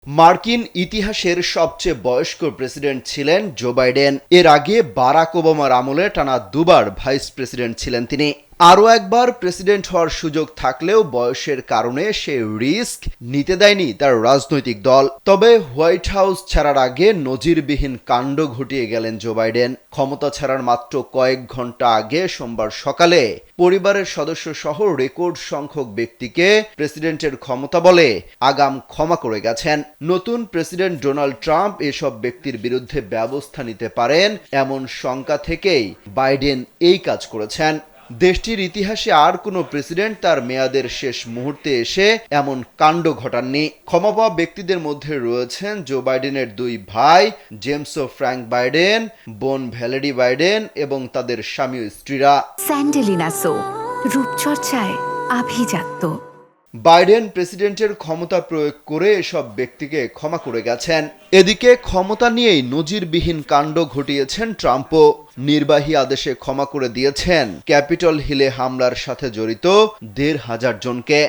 মার্কিন ইতিহাসের সবচেয়ে বয়স্ক প্রেসিডেন্ট ছিলেন জো বাইডেন। এর আগে বারাক ওবামার আমলে টানা দুবার ভাইস প্রেসিডেন্ট ছিলেন তিনি। আরও একবার প্রেসিডেন্ট হওয়ার সুযোগ থাকলেও বয়সের কারণে সে রিস্ক নিতে দেয়নি তার রাজনৈতিক দল। তবে হোয়াইট হাউস ছাড়ার আগে নজিরবিহীন কাণ্ড ঘটিয়ে গেলেন জো বাইডেন। ক্ষমতা ছাড়ার মাত্র কয়েক ঘন্টা আগে সোমবার সকালে পরিবারের সদস্য সহ রেকর্ড সংখ্যক ব্যক্তিকে প্রেসিডেন্টের ক্ষমতা বলে আগাম ক্ষমা করে গেছেন। নতুন প্রেসিডেন্ট ডোনাল্ড ট্রাম্প এসব ব্যক্তির বিরুদ্ধে ব্যবস্থা নিতে পারেন এমন শঙ্কা থেকেই বাইডেন এই কাজ করেছেন। দেশটির ইতিহাসে আর কোনো প্রেসিডেন্ট তার মেয়াদের শেষ মুহূর্তে এসে এমন কাণ্ড ঘটাননি। ক্ষমা পাওয়া ব্যক্তিদের মধ্যে রয়েছেন জো বাইডেনের দুই ভাই জেমস ও ফ্র্যাঙ্ক বাইডেন, বোন ভ্যালেরি বাইডেন এবং তাদের স্বামী ও স্ত্রীরা। স্যান্ডেলিনা সো, রূপচর্চায় আভিজাত্য। বাইডেন প্রেসিডেন্টের ক্ষমতা প্রয়োগ করে এসব ব্যক্তিকে ক্ষমা করে গেছেন। এদিকে ক্ষমতা নিয়েই নজিরবিহীন কাণ্ড ঘটিয়েছেন ট্রাম্পও। নির্বাহী আদেশে ক্ষমা করে দিয়েছেন ক্যাপিটল হিলে হামলার সাথে জড়িত ১,৫০০ জনকে।